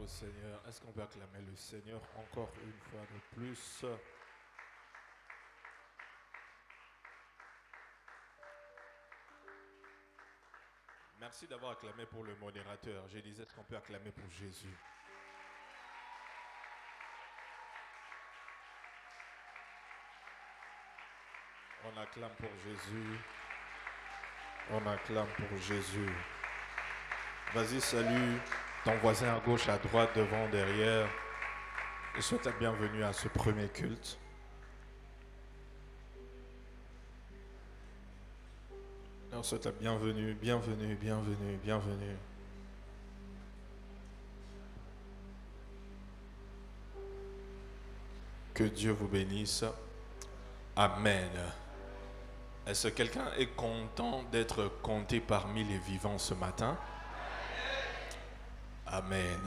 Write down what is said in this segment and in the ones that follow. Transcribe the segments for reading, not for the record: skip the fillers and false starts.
Seigneur. Est-ce qu'on peut acclamer le Seigneur encore une fois de plus? Merci d'avoir acclamé pour le modérateur. Je disais, est-ce qu'on peut acclamer pour Jésus? On acclame pour Jésus. On acclame pour Jésus. Vas-y, salue ton voisin à gauche, à droite, devant, derrière. Et souhaite la bienvenue à ce premier culte. On souhaite la bienvenue, bienvenue, bienvenue, bienvenue. Que Dieu vous bénisse. Amen. Est-ce que quelqu'un est content d'être compté parmi les vivants ce matin? Amen.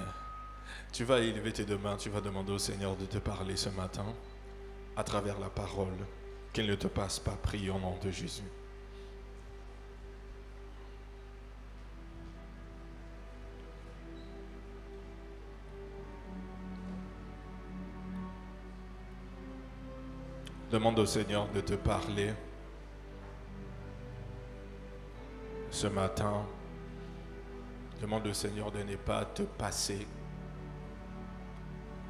Tu vas élever tes deux mains, tu vas demander au Seigneur de te parler ce matin à travers la parole. Qu'il ne te passe pas, prie au nom de Jésus. Demande au Seigneur de te parler ce matin. Demande au Seigneur de ne pas te passer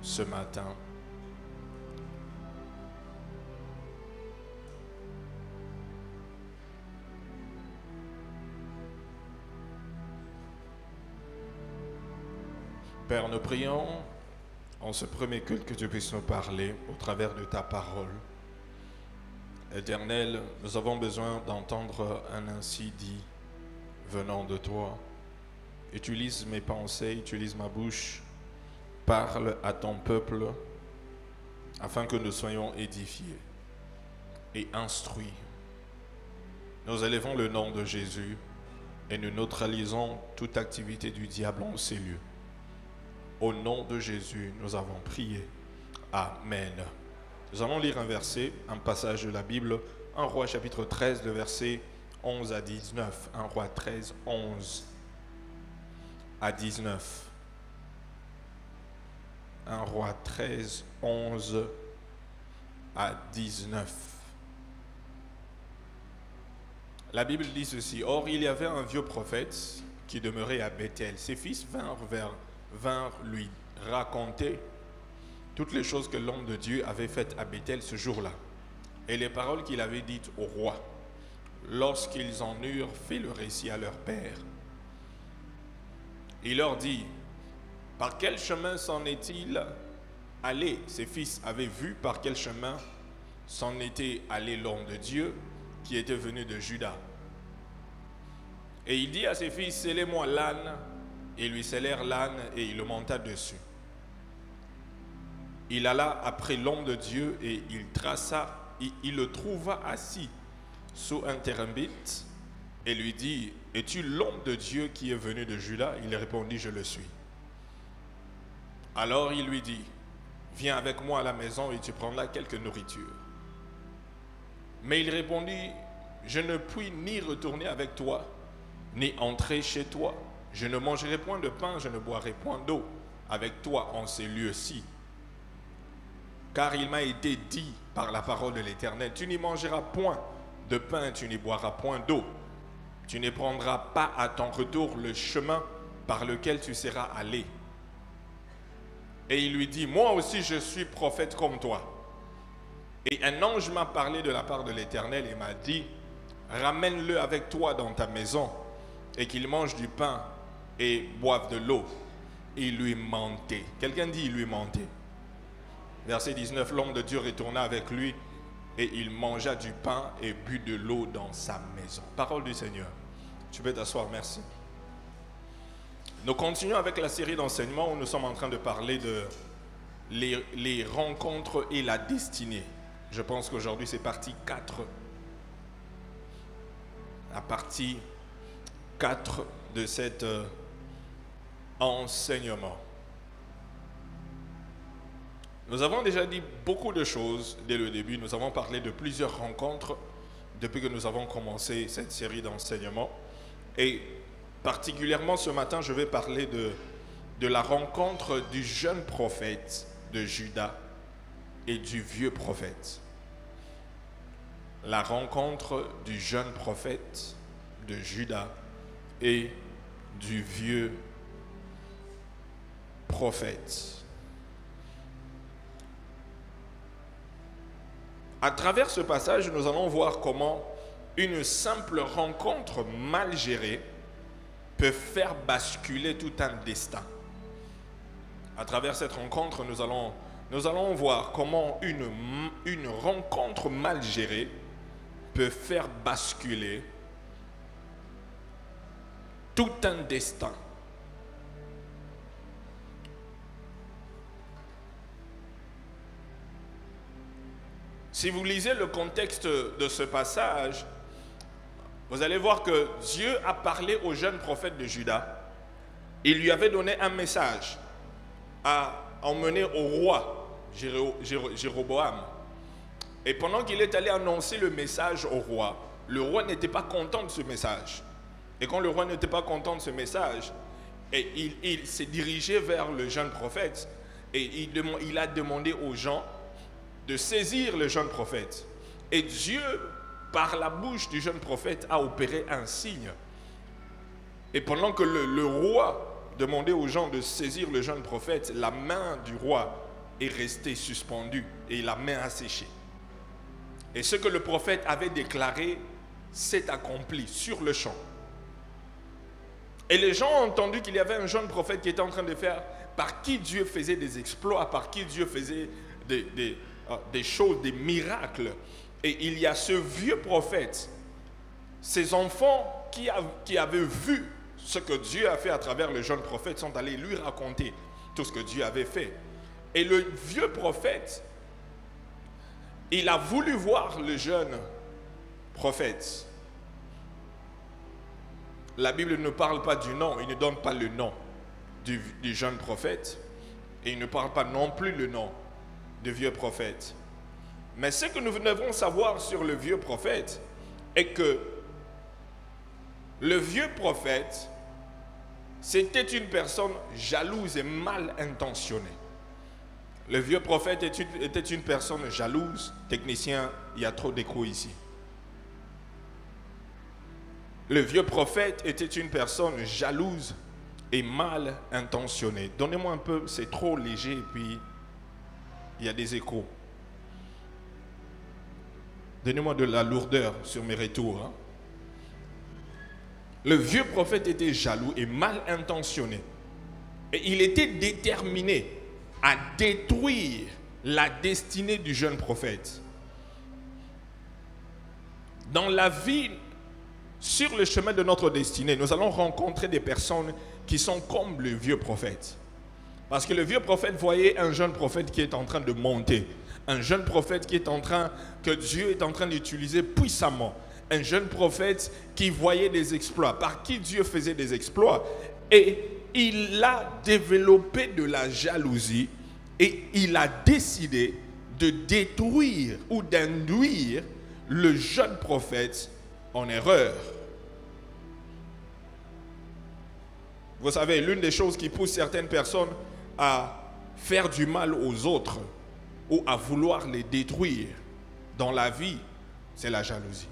ce matin. Père, nous prions en ce premier culte que tu puisses nous parler au travers de ta parole. Éternel, nous avons besoin d'entendre un ainsi dit venant de toi. Utilise mes pensées, utilise ma bouche, parle à ton peuple afin que nous soyons édifiés et instruits. Nous élevons le nom de Jésus et nous neutralisons toute activité du diable en ces lieux. Au nom de Jésus, nous avons prié. Amen. Nous allons lire un verset, un passage de la Bible, 1 Roi chapitre 13, le verset 11 à 19. 1 Roi 13, 11 à 19. 1 Roi 13, 11 à 19. La Bible dit ceci. Or, il y avait un vieux prophète qui demeurait à Bethel. Ses fils vinrent lui raconter toutes les choses que l'homme de Dieu avait faites à Bethel ce jour-là, et les paroles qu'il avait dites au roi, lorsqu'ils en eurent fait le récit à leur père. Il leur dit, par quel chemin s'en est-il allé? Ses fils avaient vu par quel chemin s'en était allé l'homme de Dieu qui était venu de Juda. Et il dit à ses fils, scellez-moi l'âne. Ils lui scellèrent l'âne et il le monta dessus. Il alla après l'homme de Dieu et il le trouva assis sous un terebinth et lui dit, es-tu l'homme de Dieu qui est venu de Juda? Il répondit, je le suis. Alors il lui dit, viens avec moi à la maison et tu prendras quelque nourriture. Mais il répondit, je ne puis ni retourner avec toi, ni entrer chez toi. Je ne mangerai point de pain, je ne boirai point d'eau avec toi en ces lieux-ci. Car il m'a été dit par la parole de l'Éternel, tu n'y mangeras point de pain, tu n'y boiras point d'eau. Tu ne prendras pas à ton retour le chemin par lequel tu seras allé. Et il lui dit, moi aussi je suis prophète comme toi. Et un ange m'a parlé de la part de l'Éternel et m'a dit, ramène-le avec toi dans ta maison et qu'il mange du pain et boive de l'eau. Il lui mentait. Quelqu'un dit, il lui mentait. Verset 19, l'homme de Dieu retourna avec lui et il mangea du pain et but de l'eau dans sa maison. Parole du Seigneur. Tu peux t'asseoir, merci. Nous continuons avec la série d'enseignements où nous sommes en train de parler de les rencontres et la destinée. Je pense qu'aujourd'hui c'est partie 4. La partie 4 de cet enseignement. Nous avons déjà dit beaucoup de choses dès le début. Nous avons parlé de plusieurs rencontres depuis que nous avons commencé cette série d'enseignements. Et particulièrement ce matin, je vais parler de de la rencontre du jeune prophète de Juda et du vieux prophète. La rencontre du jeune prophète de Juda et du vieux prophète. À travers ce passage, nous allons voir comment une simple rencontre mal gérée peut faire basculer tout un destin. À travers cette rencontre, nous allons voir comment une rencontre mal gérée peut faire basculer tout un destin. Si vous lisez le contexte de ce passage, vous allez voir que Dieu a parlé au jeune prophète de Juda. Il lui avait donné un message à emmener au roi Jéroboam. Et pendant qu'il est allé annoncer le message au roi, le roi n'était pas content de ce message. Et quand le roi n'était pas content de ce message, et il s'est dirigé vers le jeune prophète et il a demandé aux gens de saisir le jeune prophète. Et Dieu, par la bouche du jeune prophète, a opéré un signe. Et pendant que le roi demandait aux gens de saisir le jeune prophète, la main du roi est restée suspendue et la main a séché. Et ce que le prophète avait déclaré s'est accompli sur le champ. Et les gens ont entendu qu'il y avait un jeune prophète qui était en train de faire, par qui Dieu faisait des exploits, par qui Dieu faisait des choses, des miracles. Et il y a ce vieux prophète, ces enfants qui avaient vu ce que Dieu a fait à travers le jeune prophète sont allés lui raconter tout ce que Dieu avait fait. Et le vieux prophète, il a voulu voir le jeune prophète. La Bible ne parle pas du nom, il ne donne pas le nom du jeune prophète. Et il ne parle pas non plus le nom du vieux prophète. Mais ce que nous devons savoir sur le vieux prophète est que le vieux prophète, c'était une personne jalouse et mal intentionnée. Le vieux prophète était une personne jalouse. Technicien, il y a trop d'écho ici. Le vieux prophète était une personne jalouse et mal intentionnée. Donnez-moi un peu, c'est trop léger et puis il y a des échos. Donnez-moi de la lourdeur sur mes retours. Hein. Le vieux prophète était jaloux et mal intentionné. Et il était déterminé à détruire la destinée du jeune prophète. Dans la vie, sur le chemin de notre destinée, nous allons rencontrer des personnes qui sont comme le vieux prophète. Parce que le vieux prophète voyait un jeune prophète qui est en train de monter. Un jeune prophète que Dieu est en train d'utiliser puissamment. Un jeune prophète qui voyait des exploits, par qui Dieu faisait des exploits. Et il a développé de la jalousie et il a décidé de détruire ou d'induire le jeune prophète en erreur. Vous savez, l'une des choses qui pousse certaines personnes à faire du mal aux autres ou à vouloir les détruire dans la vie, c'est la jalousie.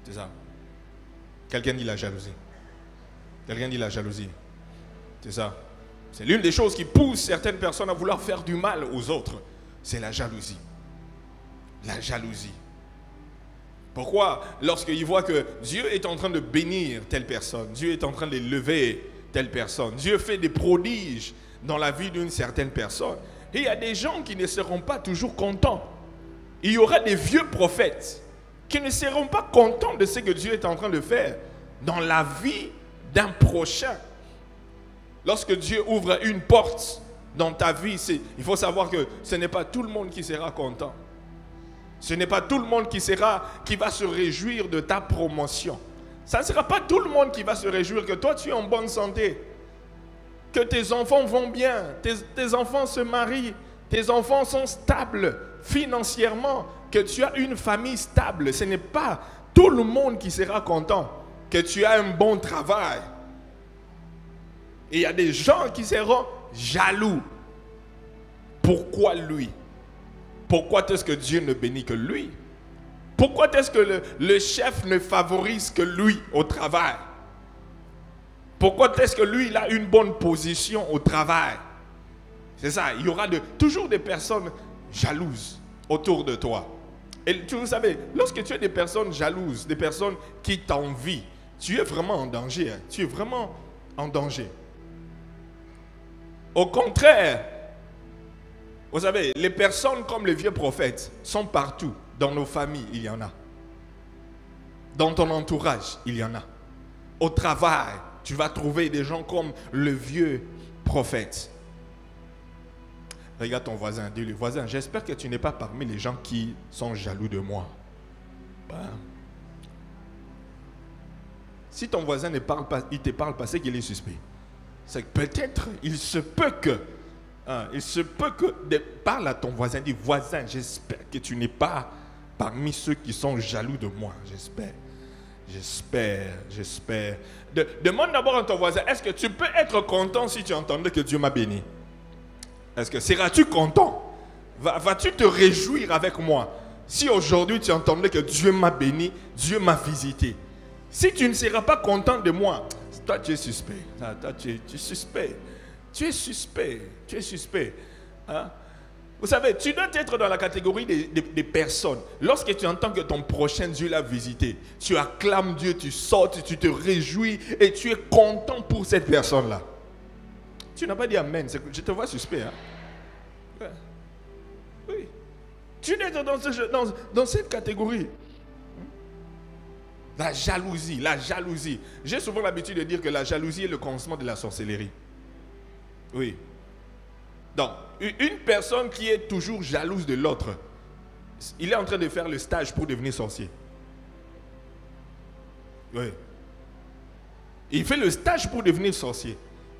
C'est ça. Quelqu'un dit la jalousie. Quelqu'un dit la jalousie. C'est ça. C'est l'une des choses qui pousse certaines personnes à vouloir faire du mal aux autres. C'est la jalousie. La jalousie. Pourquoi? Lorsqu'ils voient que Dieu est en train de bénir telle personne, Dieu est en train de lever telle personne, Dieu fait des prodiges dans la vie d'une certaine personne. Et il y a des gens qui ne seront pas toujours contents. Il y aura des vieux prophètes qui ne seront pas contents de ce que Dieu est en train de faire dans la vie d'un prochain. Lorsque Dieu ouvre une porte dans ta vie, il faut savoir que ce n'est pas tout le monde qui sera content. Ce n'est pas tout le monde qui va se réjouir de ta promotion. Ça ne sera pas tout le monde qui va se réjouir que toi tu es en bonne santé, que tes enfants vont bien, tes enfants se marient, tes enfants sont stables financièrement, que tu as une famille stable. Ce n'est pas tout le monde qui sera content que tu as un bon travail. Et il y a des gens qui seront jaloux. Pourquoi lui? Pourquoi est-ce que Dieu ne bénit que lui? Pourquoi est-ce que le chef ne favorise que lui au travail? Pourquoi est-ce que lui, il a une bonne position au travail? C'est ça, il y aura toujours des personnes jalouses autour de toi. Et vous savez, lorsque tu as des personnes jalouses, des personnes qui t'envient, tu es vraiment en danger. Hein. Tu es vraiment en danger. Au contraire, vous savez, les personnes comme le vieux prophète sont partout. Dans nos familles, il y en a. Dans ton entourage, il y en a. Au travail, tu vas trouver des gens comme le vieux prophète. Regarde ton voisin, dis-lui, voisin, j'espère que tu n'es pas parmi les gens qui sont jaloux de moi. Ben, si ton voisin ne parle pas, il te parle pas, c'est qu'il est suspect. C'est que peut-être, il se peut que, parle à ton voisin, dis, voisin, j'espère que tu n'es pas parmi ceux qui sont jaloux de moi. J'espère. Demande d'abord à ton voisin, est-ce que tu peux être content si tu entendais que Dieu m'a béni? Est-ce que seras-tu content? Vas-tu te réjouir avec moi si aujourd'hui tu entendais que Dieu m'a béni, Dieu m'a visité? Si tu ne seras pas content de moi, toi tu es suspect. Toi tu es suspect. Tu es suspect. Tu es suspect. Hein? Vous savez, tu dois être dans la catégorie des personnes. Lorsque tu entends que ton prochain Dieu l'a visité, tu acclames Dieu, tu sautes, tu te réjouis et tu es content pour cette personne-là. Tu n'as pas dit amen, je te vois suspect. Hein? Ouais. Oui. Tu dois être dans cette catégorie. La jalousie. J'ai souvent l'habitude de dire que la jalousie est le commencement de la sorcellerie. Oui. Donc, une personne qui est toujours jalouse de l'autre, il est en train de faire le stage pour devenir sorcier. Oui. Il fait le stage pour devenir sorcier.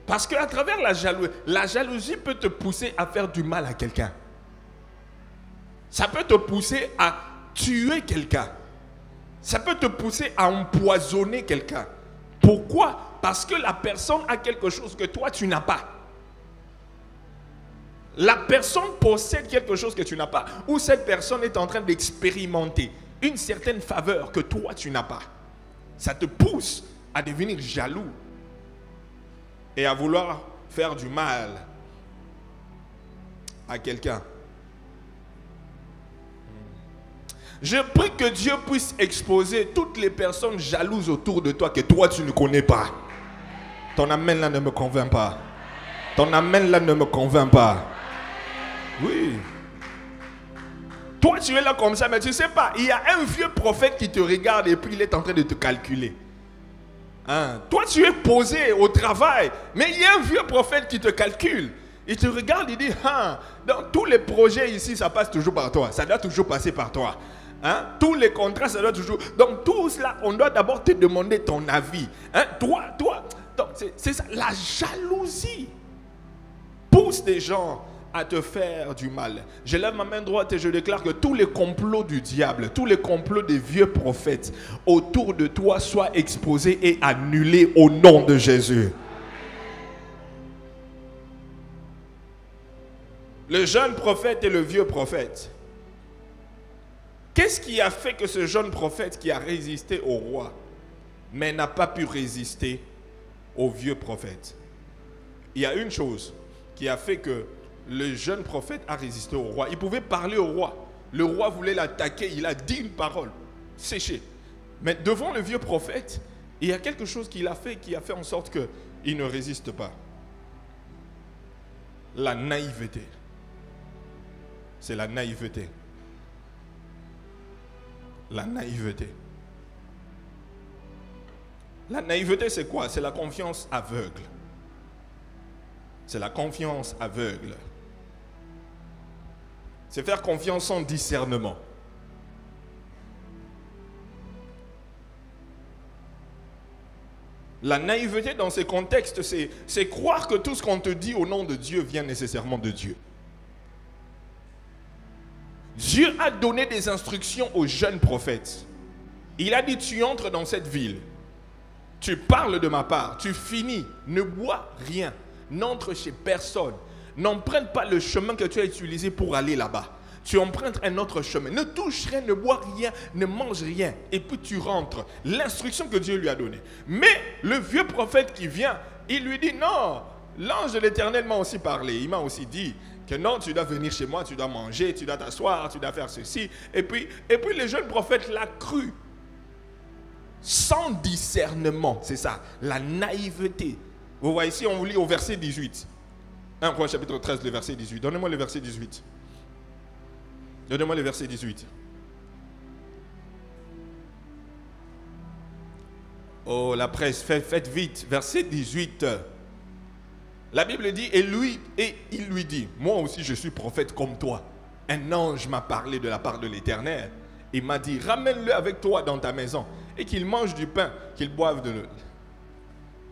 Parce qu'à travers la jalousie peut te pousser à faire du mal à quelqu'un. Ça peut te pousser à tuer quelqu'un. Ça peut te pousser à empoisonner quelqu'un. Pourquoi? Parce que la personne a quelque chose que toi tu n'as pas. La personne possède quelque chose que tu n'as pas. Ou cette personne est en train d'expérimenter une certaine faveur que toi tu n'as pas. Ça te pousse à devenir jaloux et à vouloir faire du mal à quelqu'un. Je prie que Dieu puisse exposer toutes les personnes jalouses autour de toi que toi tu ne connais pas. Ton amen là ne me convainc pas. Ton amen là ne me convainc pas. Oui. Toi tu es là comme ça, mais tu ne sais pas, il y a un vieux prophète qui te regarde et puis il est en train de te calculer. Hein? Toi tu es posé au travail, mais il y a un vieux prophète qui te calcule. Il te regarde, il dit, dans tous les projets ici, ça passe toujours par toi. Ça doit toujours passer par toi. Hein? Tous les contrats, ça doit toujours... Donc tout cela, on doit d'abord te demander ton avis. Hein? Toi, c'est ça. La jalousie pousse des gens à te faire du mal. Je lève ma main droite et je déclare que tous les complots du diable, tous les complots des vieux prophètes autour de toi soient exposés et annulés au nom de Jésus. Le jeune prophète et le vieux prophète. Qu'est-ce qui a fait que ce jeune prophète qui a résisté au roi, mais n'a pas pu résister au vieux prophète? Il y a une chose qui a fait que le jeune prophète a résisté au roi. Il pouvait parler au roi. Le roi voulait l'attaquer. Il a dit une parole séchée. Mais devant le vieux prophète, il y a quelque chose qu'il a fait qui a fait en sorte qu'il ne résiste pas. La naïveté. C'est la naïveté. La naïveté. La naïveté, c'est quoi? C'est la confiance aveugle. C'est la confiance aveugle. C'est faire confiance sans discernement. La naïveté dans ces contextes, c'est croire que tout ce qu'on te dit au nom de Dieu vient nécessairement de Dieu. Dieu a donné des instructions aux jeunes prophètes. Il a dit, tu entres dans cette ville. Tu parles de ma part, tu finis, ne bois rien, n'entre chez personne, n'emprunte pas le chemin que tu as utilisé pour aller là-bas. Tu empruntes un autre chemin. Ne touche rien, ne bois rien, ne mange rien. Et puis tu rentres. L'instruction que Dieu lui a donnée. Mais le vieux prophète qui vient, il lui dit non. L'ange de l'Éternel m'a aussi parlé. Il m'a aussi dit que non, tu dois venir chez moi, tu dois manger, tu dois t'asseoir, tu dois faire ceci. Et puis le jeune prophète l'a cru. Sans discernement, c'est ça, la naïveté. Vous voyez ici, on lit au verset 18. 1 Roi chapitre 13, le verset 18. Donnez-moi le verset 18. Donnez-moi le verset 18. Oh, la presse, faites vite. Verset 18. La Bible dit, et il lui dit, moi aussi je suis prophète comme toi. Un ange m'a parlé de la part de l'Éternel. Il m'a dit, ramène-le avec toi dans ta maison et qu'il mange du pain, qu'il boive de l'eau.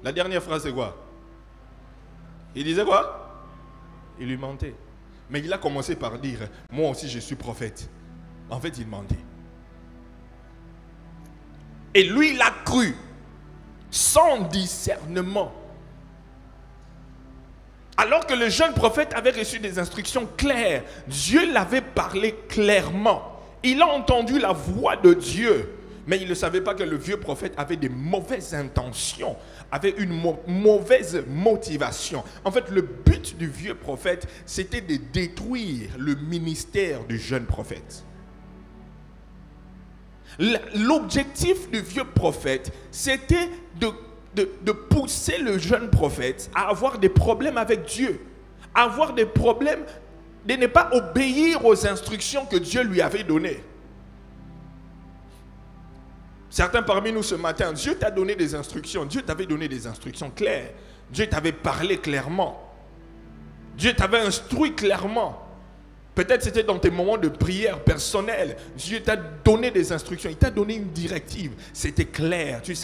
La dernière phrase c'est quoi? Il disait quoi? Il lui mentait. Mais il a commencé par dire, moi aussi je suis prophète. En fait, il mentait. Et lui, il a cru, sans discernement. Alors que le jeune prophète avait reçu des instructions claires, Dieu l'avait parlé clairement. Il a entendu la voix de Dieu. Mais il ne savait pas que le vieux prophète avait des mauvaises intentions, avait une mauvaise motivation. En fait, le but du vieux prophète, c'était de détruire le ministère du jeune prophète. L'objectif du vieux prophète, c'était de pousser le jeune prophète à avoir des problèmes avec Dieu, à avoir des problèmes de ne pas obéir aux instructions que Dieu lui avait données. Certains parmi nous ce matin, Dieu t'a donné des instructions. Dieu t'avait donné des instructions claires. Dieu t'avait parlé clairement. Dieu t'avait instruit clairement. Peut-être c'était dans tes moments de prière personnelle. Dieu t'a donné des instructions. Il t'a donné une directive. C'était clair. Tu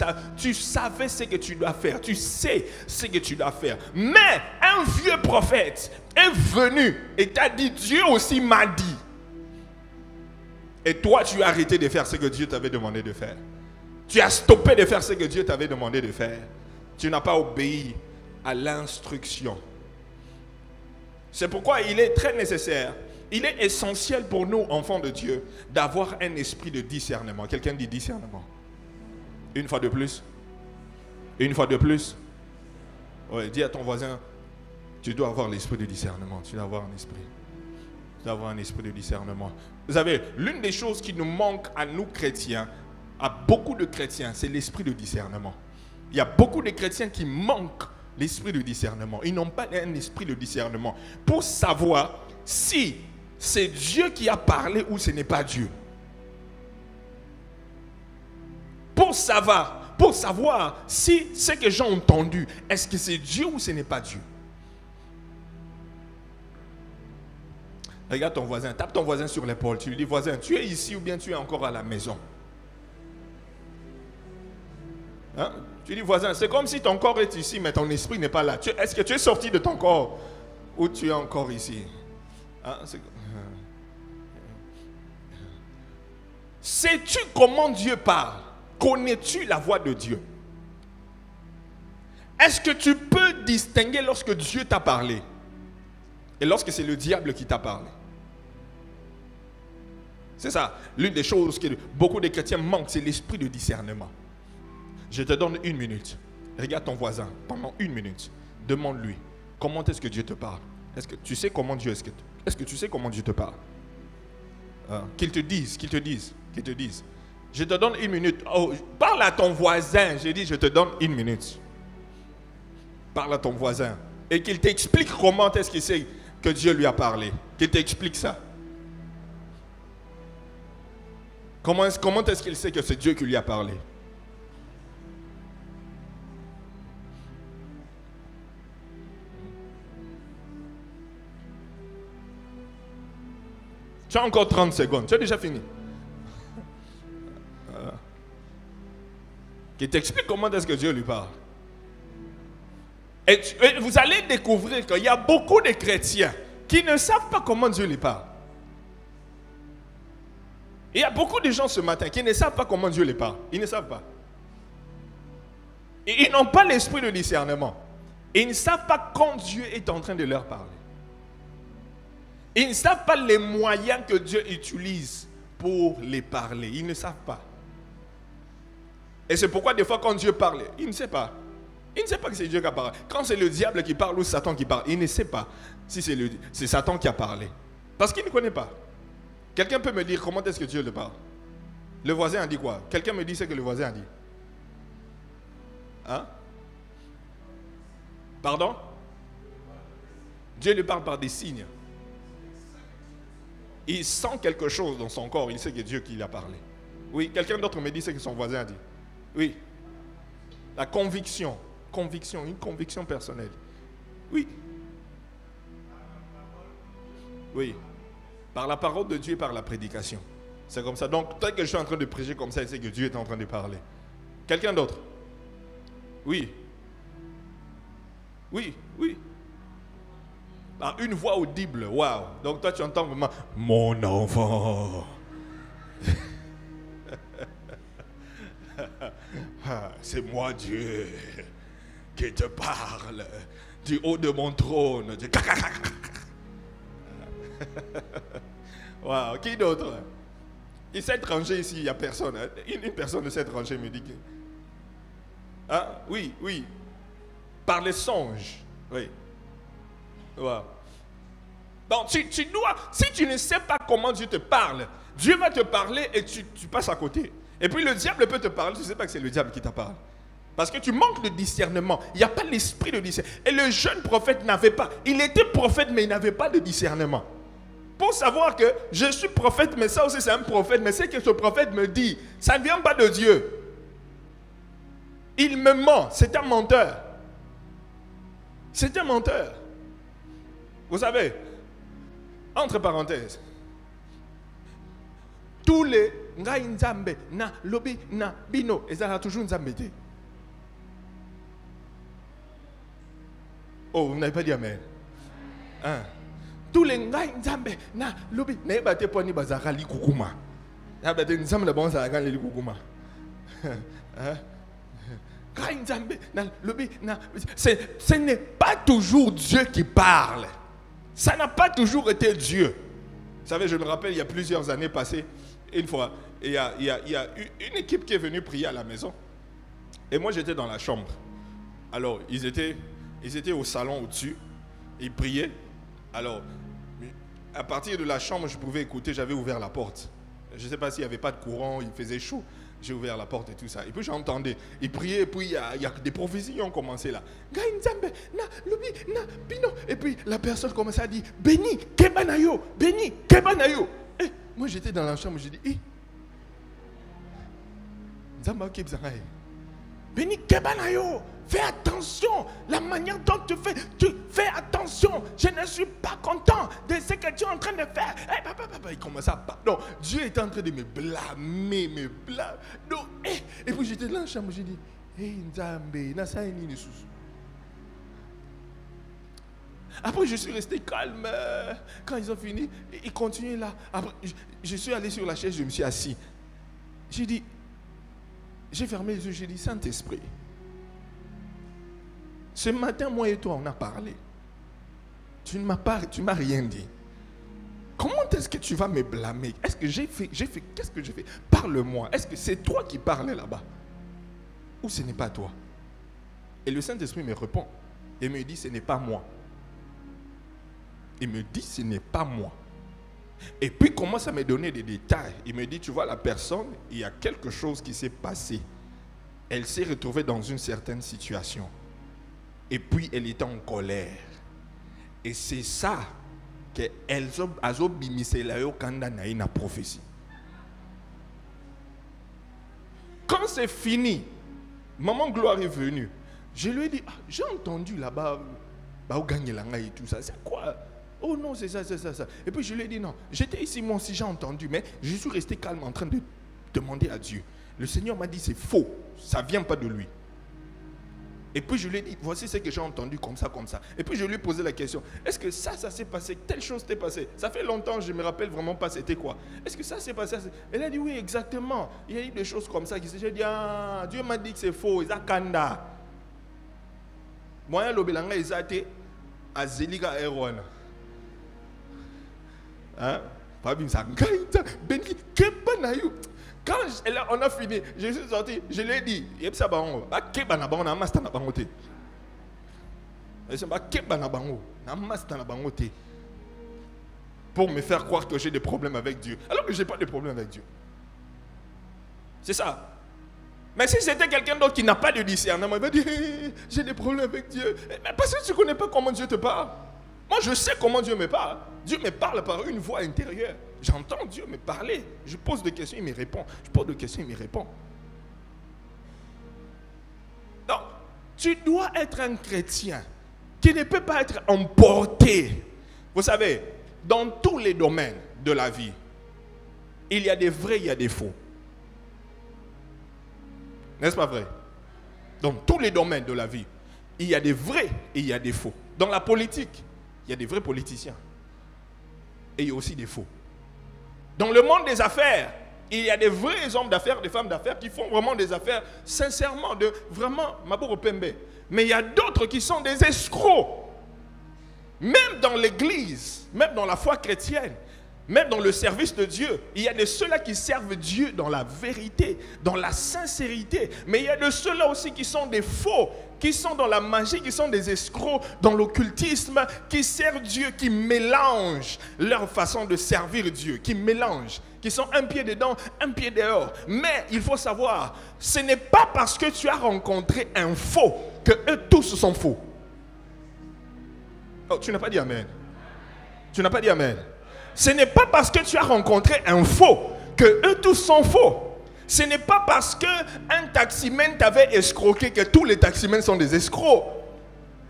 savais ce que tu dois faire. Tu sais ce que tu dois faire. Mais un vieux prophète est venu et t'a dit, Dieu aussi m'a dit. Et toi, tu as arrêté de faire ce que Dieu t'avait demandé de faire. Tu as stoppé de faire ce que Dieu t'avait demandé de faire. Tu n'as pas obéi à l'instruction. C'est pourquoi il est très nécessaire, il est essentiel pour nous, enfants de Dieu, d'avoir un esprit de discernement. Quelqu'un dit discernement. Une fois de plus. Une fois de plus. Ouais, dis à ton voisin, tu dois avoir l'esprit de discernement. Tu dois avoir un esprit. Tu dois avoir un esprit de discernement. Vous savez, l'une des choses qui nous manque à nous chrétiens, à beaucoup de chrétiens, c'est l'esprit de discernement. Il y a beaucoup de chrétiens qui manquent l'esprit de discernement. Ils n'ont pas un esprit de discernement pour savoir si c'est Dieu qui a parlé ou ce n'est pas Dieu. Pour savoir si ce que j'ai entendu, est-ce que c'est Dieu ou ce n'est pas Dieu. Regarde ton voisin, tape ton voisin sur l'épaule. Tu lui dis, voisin, tu es ici ou bien tu es encore à la maison? Hein? Tu dis, voisin, c'est comme si ton corps est ici, mais ton esprit n'est pas là. Est-ce que tu es sorti de ton corps ou tu es encore ici? Hein? Sais-tu comment Dieu parle? Connais-tu la voix de Dieu? Est-ce que tu peux distinguer lorsque Dieu t'a parlé et lorsque c'est le diable qui t'a parlé? C'est ça. L'une des choses que beaucoup de chrétiens manquent, c'est l'esprit de discernement. Je te donne 1 minute. Regarde ton voisin pendant 1 minute. Demande-lui, comment est-ce que Dieu te parle? Est-ce que tu sais comment Dieu tu sais comment Dieu te parle? Qu'il te dise. Je te donne 1 minute. Oh, parle à ton voisin. J'ai dit, je te donne 1 minute. Parle à ton voisin. Et qu'il t'explique comment est-ce qu'il sait que Dieu lui a parlé. Qu'il t'explique ça. Comment est-ce qu'il sait que c'est Dieu qui lui a parlé? Tu as encore 30 secondes. Tu as déjà fini. Qui t'explique comment est-ce que Dieu lui parle. Et vous allez découvrir qu'il y a beaucoup de chrétiens qui ne savent pas comment Dieu lui parle. Il y a beaucoup de gens ce matin qui ne savent pas comment Dieu les parle. Ils ne savent pas. Et ils n'ont pas l'esprit de discernement. Ils ne savent pas quand Dieu est en train de leur parler. Ils ne savent pas les moyens que Dieu utilise pour les parler. Ils ne savent pas. Et c'est pourquoi des fois quand Dieu parle, il ne sait pas. Il ne sait pas que c'est Dieu qui a parlé. Quand c'est le diable qui parle ou Satan qui parle, il ne sait pas si c'est Satan qui a parlé. Parce qu'il ne connaît pas. Quelqu'un peut me dire comment est-ce que Dieu le parle? Le voisin a dit quoi? Quelqu'un me dit ce que le voisin a dit. Hein? Pardon? Dieu lui parle par des signes. Il sent quelque chose dans son corps, il sait que Dieu qui lui a parlé. Oui, quelqu'un d'autre me dit ce que son voisin a dit. Oui. La conviction. Une conviction personnelle. Oui. Oui. Par la parole de Dieu et par la prédication. C'est comme ça. Donc, tant que je suis en train de prêcher comme ça, il sait que Dieu est en train de parler. Quelqu'un d'autre? Oui. Oui. Par une voix audible. Waouh. Donc, toi, tu entends vraiment mon enfant. C'est moi, Dieu, qui te parle du haut de mon trône. Wow. Qui d'autre? Il s'est tranché ici, il n'y a personne. Une personne de cette rangée me dit que... Ah, oui. Par les songes. Oui. Wow. Donc, tu dois... Si tu ne sais pas comment Dieu te parle, Dieu va te parler et tu passes à côté. Et puis le diable peut te parler, tu ne sais pas que c'est le diable qui t'a parlé. Parce que tu manques de discernement. Il n'y a pas l'esprit de discernement. Et le jeune prophète n'avait pas. Il était prophète, mais il n'avait pas de discernement. Pour savoir que je suis prophète, mais ça aussi c'est un prophète, mais c'est que ce prophète me dit, ça ne vient pas de Dieu. Il me ment, c'est un menteur. C'est un menteur. Vous savez, entre parenthèses, tous les ngai nzambe na lobi na bino ezala toujours nzambe te. Oh, vous n'avez pas dit amen. Hein? Tous les ngai nzambe na lobi na ebate poni bazaka li kukuma. Ya bate nzambe na bon bazaka li kukuma. Hein? Ngai nzambe na lobi na ce n'est pas toujours Dieu qui parle. Ça n'a pas toujours été Dieu. Vous savez, je me rappelle, il y a plusieurs années passées, une fois, il y a une équipe qui est venue prier à la maison. Et moi, j'étais dans la chambre. Alors, ils étaient au salon au-dessus. Ils priaient. Alors, à partir de la chambre, je pouvais écouter, j'avais ouvert la porte. Je ne sais pas s'il n'y avait pas de courant, il faisait chaud. J'ai ouvert la porte et tout ça. Et puis j'entendais. Ils priaient et puis il y a des prophéties qui ont commencé là. Et puis la personne commençait à dire, béni, kebanayo, béni, kebanayo. Et moi j'étais dans la chambre, j'ai dit, béni, kebanayo. Fais attention, la manière dont tu fais attention. Je ne suis pas content de ce que tu es en train de faire. Il commençait à parler. Non, Dieu était en train de me blâmer, Non, et puis j'étais dans la chambre, j'ai dit, Nzambe, après, je suis resté calme. Quand ils ont fini, ils continuaient là. Après, je suis allé sur la chaise, je me suis assis. J'ai dit, j'ai fermé les yeux, j'ai dit, Saint-Esprit. Ce matin, moi et toi, on a parlé. Tu ne m'as rien dit. Comment est-ce que tu vas me blâmer? Est-ce que qu'est-ce que j'ai fait? Parle-moi. Est-ce que c'est toi qui parlais là-bas? Ou ce n'est pas toi? Et le Saint-Esprit me répond. Et me dit, ce n'est pas moi. Il me dit, ce n'est pas moi. Et puis, il commence à me donner des détails. Il me dit, tu vois, la personne, il y a quelque chose qui s'est passé. Elle s'est retrouvée dans une certaine situation. Et puis, elle était en colère. Et c'est ça qu'elle a bimisé la prophétie. Quand c'est fini, Maman Gloire est venue. Je lui ai dit, j'ai entendu là-bas, et tout ça. C'est quoi? Oh non, c'est ça. Et puis je lui ai dit, non, j'étais ici, moi aussi j'ai entendu, mais je suis resté calme en train de demander à Dieu. Le Seigneur m'a dit, c'est faux, ça ne vient pas de lui. Et puis je lui ai dit, voici ce que j'ai entendu comme ça. Et puis je lui ai posé la question, est-ce que ça s'est passé, telle chose s'est passée? Ça fait longtemps, je ne me rappelle vraiment pas c'était quoi. Est-ce que ça s'est passé? Elle a dit, oui, exactement. Il y a eu des choses comme ça. J'ai dit, Dieu m'a dit que c'est faux, Isakanda. Moi, l'obélanga ezate azeliga erwana. Hein? Fabien ça benki keba na yo. Quand on a fini, je suis sorti, je l'ai dit, yeb ça bango, ba keba na bango na master na bango te. Et c'est ba keba na bango, na master na bango te. Pour me faire croire que j'ai des problèmes avec Dieu, alors que j'ai pas de problème avec Dieu. C'est ça. Mais si c'était quelqu'un d'autre qui n'a pas de discernement, il va dire j'ai des problèmes avec Dieu. Mais parce que tu ne connais pas comment Dieu te parle. Moi, je sais comment Dieu me parle. Dieu me parle par une voix intérieure. J'entends Dieu me parler. Je pose des questions, il me répond. Je pose des questions, il me répond. Donc, tu dois être un chrétien qui ne peut pas être emporté. Vous savez, dans tous les domaines de la vie, il y a des vrais, il y a des faux. N'est-ce pas vrai? Dans tous les domaines de la vie, il y a des vrais et il y a des faux. Dans la politique, il y a des vrais politiciens. Et il y a aussi des faux. Dans le monde des affaires, il y a des vrais hommes d'affaires, des femmes d'affaires qui font vraiment des affaires sincèrement, de vraiment Maboro Pembe. Mais il y a d'autres qui sont des escrocs. Même dans l'église, même dans la foi chrétienne, même dans le service de Dieu, il y a de ceux-là qui servent Dieu dans la vérité, dans la sincérité. Mais il y a de ceux-là aussi qui sont des faux, qui sont dans la magie, qui sont des escrocs, dans l'occultisme, qui servent Dieu, qui mélangent leur façon de servir Dieu, qui mélangent, qui sont un pied dedans, un pied dehors. Mais il faut savoir, ce n'est pas parce que tu as rencontré un faux que eux tous sont faux. Oh, tu n'as pas dit amen. Tu n'as pas dit amen. Ce n'est pas parce que tu as rencontré un faux que eux tous sont faux. Ce n'est pas parce qu'un taximène t'avait escroqué que tous les taximènes sont des escrocs.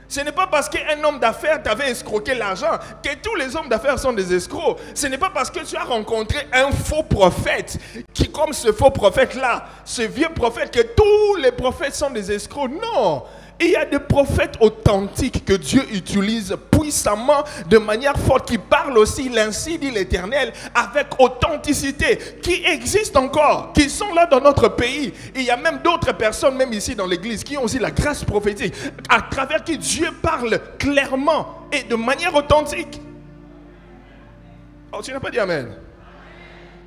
Ce n'est pas parce qu'un homme d'affaires t'avait escroqué l'argent que tous les hommes d'affaires sont des escrocs. Ce n'est pas parce que tu as rencontré un faux prophète qui, comme ce faux prophète-là, ce vieux prophète, que tous les prophètes sont des escrocs. Non! Il y a des prophètes authentiques que Dieu utilise puissamment, de manière forte, qui parlent aussi, l'ainsi dit l'Éternel, avec authenticité, qui existent encore, qui sont là dans notre pays. Il y a même d'autres personnes, même ici dans l'église, qui ont aussi la grâce prophétique, à travers qui Dieu parle clairement et de manière authentique. Oh, tu n'as pas dit amen?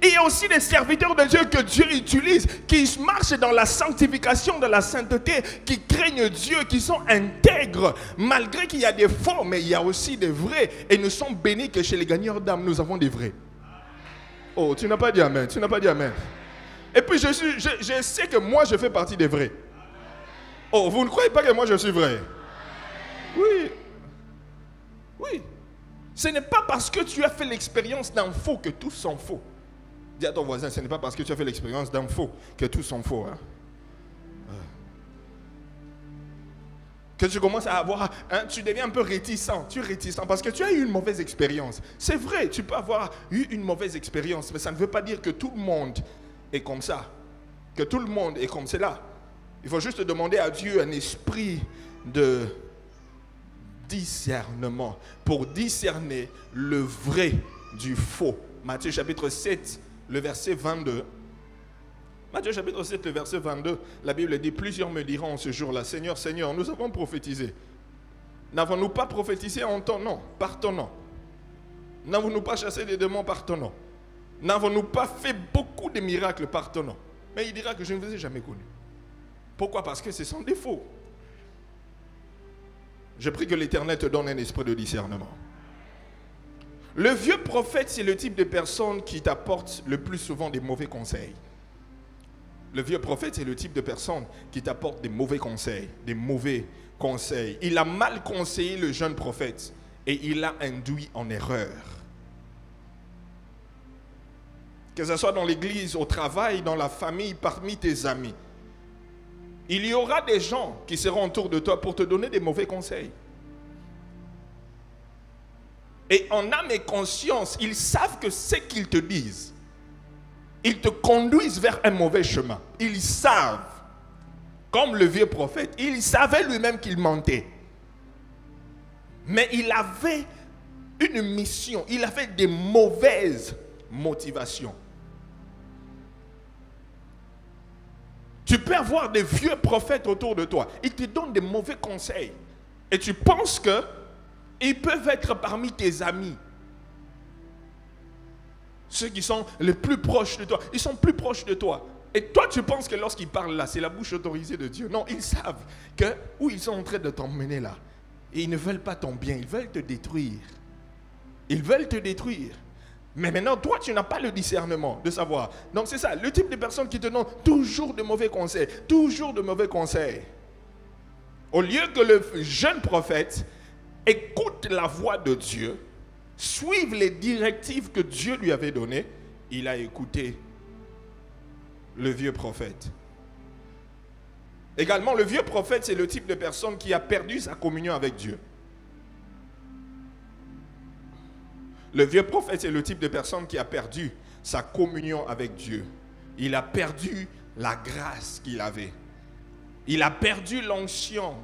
Il y a aussi des serviteurs de Dieu que Dieu utilise, qui marchent dans la sanctification, dans la sainteté, qui craignent Dieu, qui sont intègres, malgré qu'il y a des faux, mais il y a aussi des vrais. Et nous sommes bénis que chez les gagneurs d'âme, nous avons des vrais. Oh, tu n'as pas dit amen, tu n'as pas dit amen. Et puis je sais que moi je fais partie des vrais. Oh, vous ne croyez pas que moi je suis vrai? Oui. Oui. Ce n'est pas parce que tu as fait l'expérience d'un faux que tous sont faux. Dis à ton voisin, ce n'est pas parce que tu as fait l'expérience d'un faux que tous sont faux. Hein? Que tu commences à avoir, hein, tu deviens un peu réticent. Tu es réticent parce que tu as eu une mauvaise expérience. C'est vrai, tu peux avoir eu une mauvaise expérience, mais ça ne veut pas dire que tout le monde est comme ça. Que tout le monde est comme cela. Il faut juste demander à Dieu un esprit de discernement pour discerner le vrai du faux. Matthieu chapitre 7. Le verset 22. Matthieu chapitre 7, le verset 22. La Bible dit, plusieurs me diront ce jour-là, Seigneur, Seigneur, nous avons prophétisé. N'avons-nous pas prophétisé en ton nom, par ton nom? N'avons-nous pas chassé des démons par ton nom? N'avons-nous pas fait beaucoup de miracles par ton nom? Mais il dira que je ne vous ai jamais connu. Pourquoi? Parce que ce sont des faux. Je prie que l'Éternel te donne un esprit de discernement. Le vieux prophète, c'est le type de personne qui t'apporte le plus souvent des mauvais conseils. Le vieux prophète, c'est le type de personne qui t'apporte des mauvais conseils, des mauvais conseils. Il a mal conseillé le jeune prophète et il l'a induit en erreur. Que ce soit dans l'église, au travail, dans la famille, parmi tes amis. Il y aura des gens qui seront autour de toi pour te donner des mauvais conseils. Et en âme et conscience, ils savent que ce qu'ils te disent, ils te conduisent vers un mauvais chemin. Ils savent, comme le vieux prophète, il savait lui-même qu'il mentait. Mais il avait une mission, il avait des mauvaises motivations. Tu peux avoir des vieux prophètes autour de toi, ils te donnent des mauvais conseils. Et tu penses que ils peuvent être parmi tes amis. Ceux qui sont les plus proches de toi. Ils sont plus proches de toi. Et toi, tu penses que lorsqu'ils parlent là, c'est la bouche autorisée de Dieu. Non, ils savent que où ils sont en train de t'emmener là. Et ils ne veulent pas ton bien, ils veulent te détruire. Ils veulent te détruire. Mais maintenant, toi, tu n'as pas le discernement de savoir. Donc c'est ça, le type de personnes qui te donnent toujours de mauvais conseils. Toujours de mauvais conseils. Au lieu que le jeune prophète écoute la voix de Dieu, suive les directives que Dieu lui avait données, il a écouté le vieux prophète. Également, le vieux prophète, c'est le type de personne qui a perdu sa communion avec Dieu. Le vieux prophète, c'est le type de personne qui a perdu sa communion avec Dieu. Il a perdu la grâce qu'il avait. Il a perdu l'onction.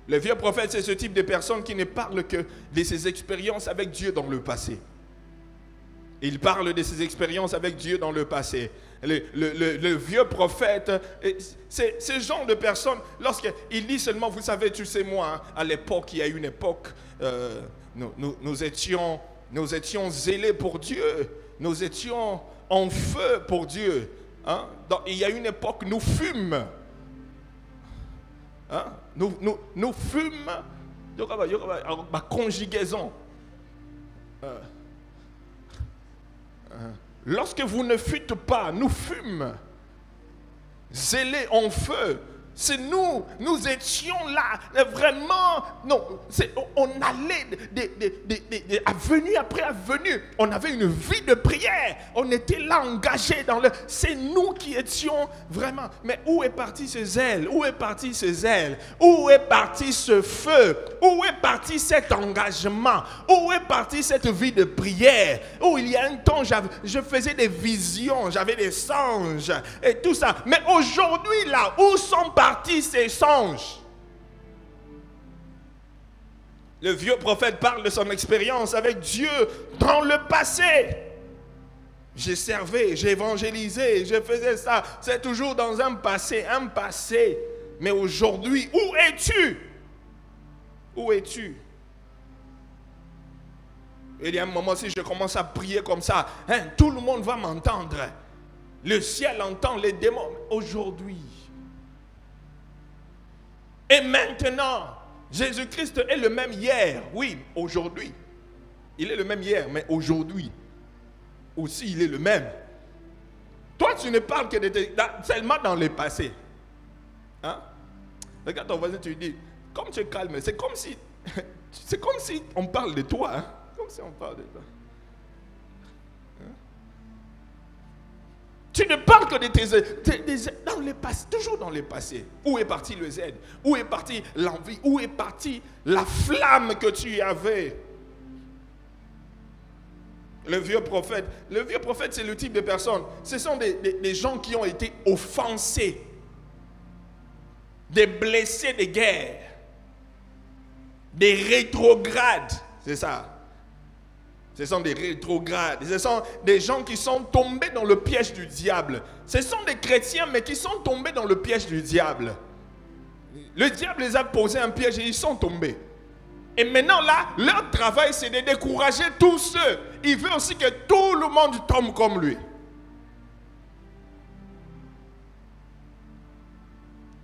Le vieux prophète, c'est ce type de personne qui ne parle que de ses expériences avec Dieu dans le passé. Il parle de ses expériences avec Dieu dans le passé. Le vieux prophète, c'est ce genre de personne, lorsqu'il dit seulement, vous savez, tu sais moi, hein, à l'époque, il y a une époque, nous étions zélés pour Dieu, nous étions en feu pour Dieu. Hein? Il y a une époque, nous fûmes. Hein? Nous fûmes, ma conjugaison. Lorsque vous ne fûtes pas, nous fûmes zélés en feu. C'est nous étions là, vraiment, non, on allait avenue après avenue, on avait une vie de prière, on était là engagés dans le, c'est nous qui étions vraiment, mais où est parti ce zèle, où est parti ce zèle, où est parti ce feu, où est parti cet engagement, où est parti cette vie de prière, où il y a un temps, je faisais des visions, j'avais des songes et tout ça, mais aujourd'hui là, où sont partis ces songes? Le vieux prophète parle de son expérience avec Dieu dans le passé. J'ai servi, j'ai évangélisé, je faisais ça. C'est toujours dans un passé. Mais aujourd'hui, où es-tu? Où es-tu? Il y a un moment, si je commence à prier comme ça, hein, tout le monde va m'entendre. Le ciel entend les démons. Aujourd'hui. Et maintenant, Jésus-Christ est le même hier. Oui, aujourd'hui. Il est le même hier, mais aujourd'hui aussi, il est le même. Toi, tu ne parles que seulement dans le passé. Hein? Regarde ton voisin, tu lui dis, comme tu es calme, c'est comme si on parle de toi. Hein? Comme si on parle de toi. Hein? Tu ne parles que de tes dans le passé, toujours dans le passé. Où est parti le zèle? Où est partie l'envie? Où est partie la flamme que tu avais? Le vieux prophète, c'est le type de personne. Ce sont des gens qui ont été offensés, des blessés de guerre, des rétrogrades. C'est ça. Ce sont des rétrogrades. Ce sont des gens qui sont tombés dans le piège du diable. Ce sont des chrétiens, mais qui sont tombés dans le piège du diable. Le diable les a posé un piège et ils sont tombés. Et maintenant là, leur travail, c'est de décourager tous ceux. Il veut aussi que tout le monde tombe comme lui.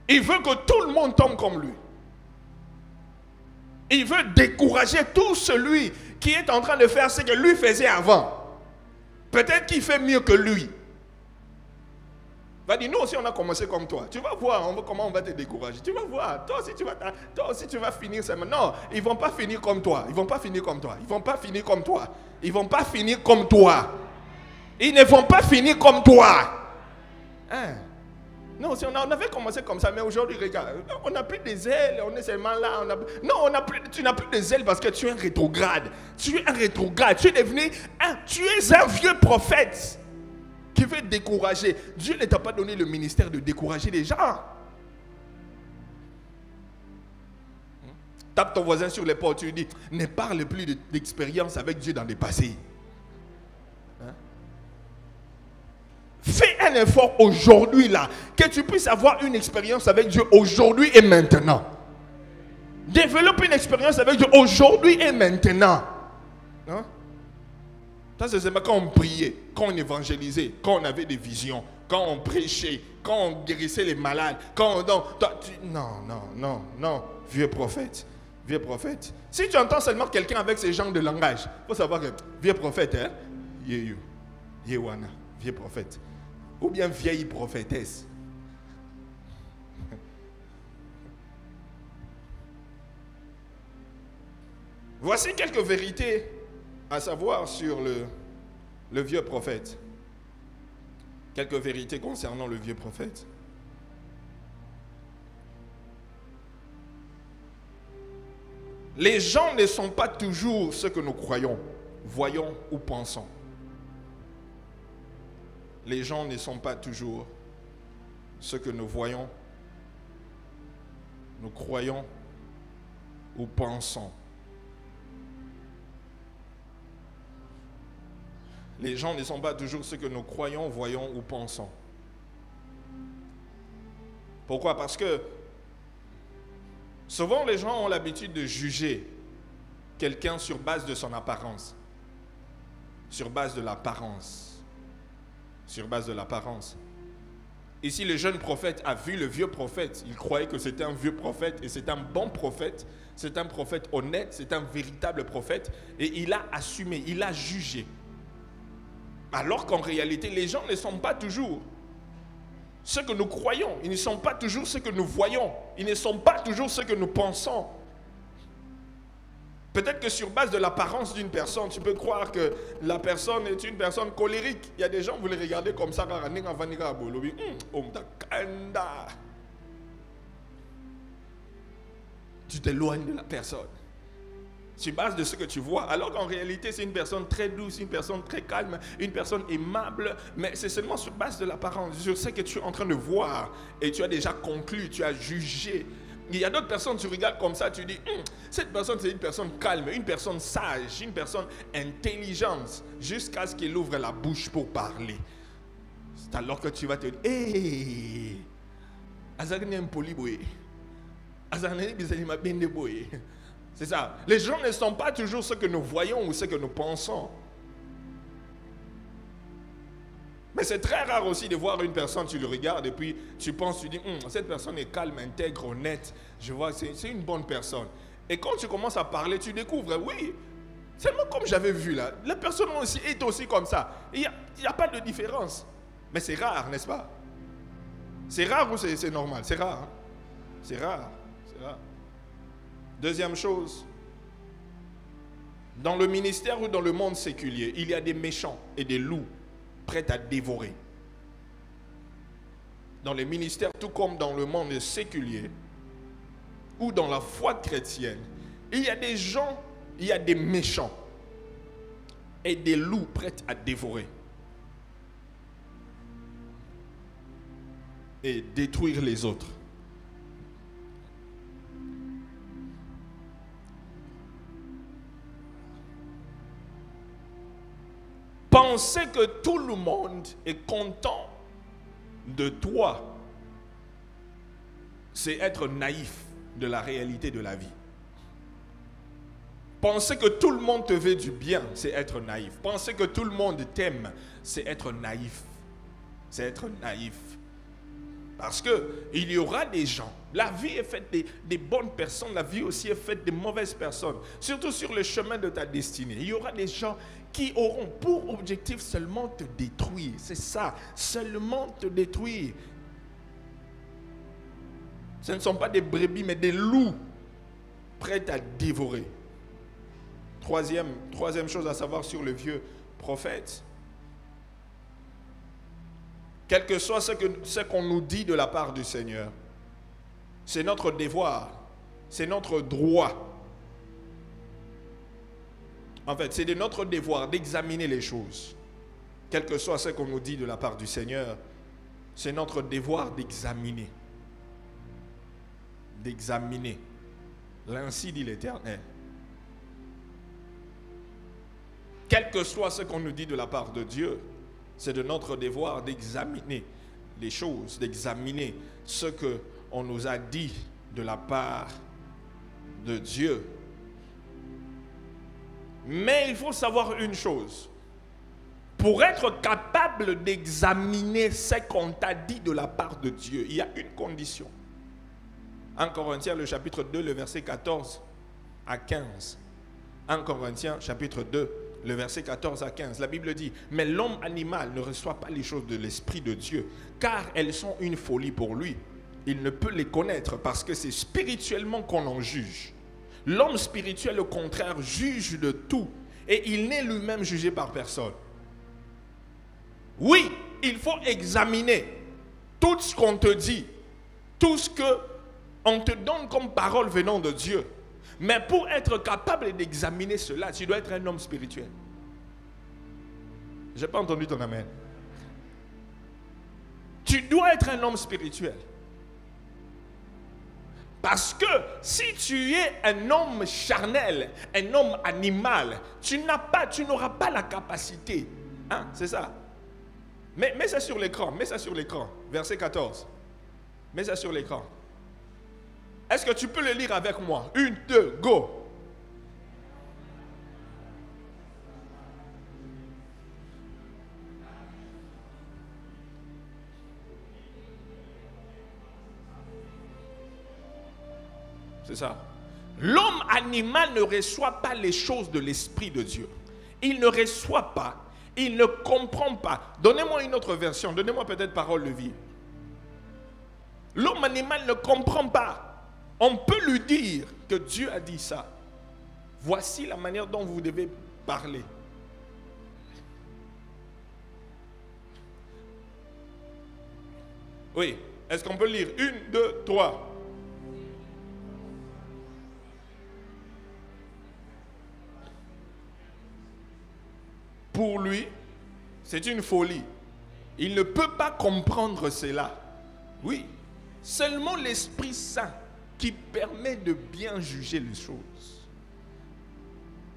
Il veut que tout le monde tombe comme lui. Il veut décourager tout celui qui est en train de faire ce que lui faisait avant. Peut-être qu'il fait mieux que lui. Va dire, nous aussi on a commencé comme toi. Tu vas voir comment on va te décourager. Tu vas voir. Toi aussi tu vas finir ça. Non, ils ne vont pas finir comme toi. Ils ne vont pas finir comme toi. Ils ne vont pas finir comme toi. Ils ne vont pas finir comme toi. Ils ne vont pas finir comme toi. Hein? Non, si on avait commencé comme ça, mais aujourd'hui, regarde, on n'a plus de zèle, on est seulement là. Tu n'as plus de zèle parce que tu es un rétrograde. Tu es un rétrograde. Tu es devenu tu es un vieux prophète qui veut décourager. Dieu ne t'a pas donné le ministère de décourager les gens. Tape ton voisin sur l'épaule, tu lui dis, ne parle plus d'expérience avec Dieu dans le passé. Fais un effort aujourd'hui là, que tu puisses avoir une expérience avec Dieu aujourd'hui et maintenant. Développe une expérience avec Dieu aujourd'hui et maintenant. Hein? Ça, c'est quand on priait, quand on évangélisait, quand on avait des visions, quand on prêchait, quand on guérissait les malades, quand on... Non, vieux prophète. Vieux prophète. Si tu entends seulement quelqu'un avec ce genre de langage, il faut savoir que vieux prophète, hein? Yewana, vieux prophète. Ou bien vieille prophétesse. Voici quelques vérités à savoir sur le vieux prophète. Quelques vérités concernant le vieux prophète. Les gens ne sont pas toujours ce que nous croyons, voyons ou pensons. Les gens ne sont pas toujours ce que nous voyons, nous croyons ou pensons. Les gens ne sont pas toujours ce que nous croyons, voyons ou pensons. Pourquoi? Parce que souvent les gens ont l'habitude de juger quelqu'un sur base de son apparence. Sur base de l'apparence. Sur base de l'apparence. Ici, le jeune prophète a vu le vieux prophète. Il croyait que c'était un vieux prophète et c'est un bon prophète. C'est un prophète honnête, c'est un véritable prophète. Et il a assumé, il a jugé. Alors qu'en réalité, les gens ne sont pas toujours ce que nous croyons. Ils ne sont pas toujours ce que nous voyons. Ils ne sont pas toujours ce que nous pensons. Peut-être que sur base de l'apparence d'une personne, tu peux croire que la personne est une personne colérique. Il y a des gens, vous les regardez comme ça, tu t'éloignes de la personne. Sur base de ce que tu vois, alors qu'en réalité c'est une personne très douce, une personne très calme, une personne aimable, mais c'est seulement sur base de l'apparence, sur ce que tu es en train de voir et tu as déjà conclu, tu as jugé. Il y a d'autres personnes, tu regardes comme ça, tu dis, cette personne c'est une personne calme, une personne sage, une personne intelligente, jusqu'à ce qu'elle ouvre la bouche pour parler. C'est alors que tu vas te dire, hé, c'est ça. Les gens ne sont pas toujours ce que nous voyons ou ce que nous pensons. Mais c'est très rare aussi de voir une personne, tu le regardes et puis tu penses, tu dis, cette personne est calme, intègre, honnête. Je vois, c'est une bonne personne. Et quand tu commences à parler, tu découvres, oui, seulement comme j'avais vu là, la personne aussi est aussi comme ça. Il n'y a pas de différence. Mais c'est rare, n'est-ce pas? C'est rare ou c'est normal? C'est rare. Hein? C'est rare. C'est rare. Deuxième chose, dans le ministère ou dans le monde séculier, il y a des méchants et des loups prêts à dévorer. Dans les ministères, tout comme dans le monde séculier ou dans la foi chrétienne, il y a des gens, il y a des méchants et des loups prêts à dévorer et détruire les autres. Penser que tout le monde est content de toi, c'est être naïf de la réalité de la vie. Penser que tout le monde te veut du bien, c'est être naïf. Penser que tout le monde t'aime, c'est être naïf. C'est être naïf. Parce qu'il y aura des gens, la vie est faite des bonnes personnes, la vie aussi est faite des mauvaises personnes. Surtout sur le chemin de ta destinée. Il y aura des gens qui auront pour objectif seulement te détruire. C'est ça, seulement te détruire. Ce ne sont pas des brebis, mais des loups prêts à dévorer. Troisième chose à savoir sur le vieux prophète. Quel que soit ce qu'on nous dit de la part du Seigneur, c'est notre devoir, c'est notre droit. En fait, c'est de notre devoir d'examiner les choses. Quel que soit ce qu'on nous dit de la part du Seigneur, c'est notre devoir d'examiner. D'examiner. L'ainsi dit l'Éternel. Quel que soit ce qu'on nous dit de la part de Dieu, c'est de notre devoir d'examiner les choses, d'examiner ce qu'on nous a dit de la part de Dieu. Mais il faut savoir une chose. Pour être capable d'examiner ce qu'on t'a dit de la part de Dieu, il y a une condition. 1 Corinthiens, le chapitre 2, le verset 14 à 15. 1 Corinthiens, chapitre 2, le verset 14 à 15. La Bible dit, « Mais l'homme animal ne reçoit pas les choses de l'Esprit de Dieu, car elles sont une folie pour lui. Il ne peut les connaître parce que c'est spirituellement qu'on en juge. L'homme spirituel, au contraire, juge de tout, et il n'est lui-même jugé par personne. » Oui, il faut examiner tout ce qu'on te dit, tout ce qu'on te donne comme parole venant de Dieu. Mais pour être capable d'examiner cela, tu dois être un homme spirituel. Je n'ai pas entendu ton amen. Tu dois être un homme spirituel. Parce que si tu es un homme charnel, un homme animal, tu n'auras pas la capacité. Hein, c'est ça. Mets ça sur l'écran, mets ça sur l'écran. Verset 14. Mets ça sur l'écran. Est-ce que tu peux le lire avec moi? 1, 2, go. C'est ça. L'homme animal ne reçoit pas les choses de l'Esprit de Dieu. Il ne reçoit pas. Il ne comprend pas. Donnez-moi une autre version. Donnez-moi peut-être parole de vie. L'homme animal ne comprend pas. On peut lui dire que Dieu a dit ça. Voici la manière dont vous devez parler. Oui. Est-ce qu'on peut lire? 1, 2, 3. Pour lui, c'est une folie. Il ne peut pas comprendre cela. Oui, seulement l'Esprit Saint qui permet de bien juger les choses.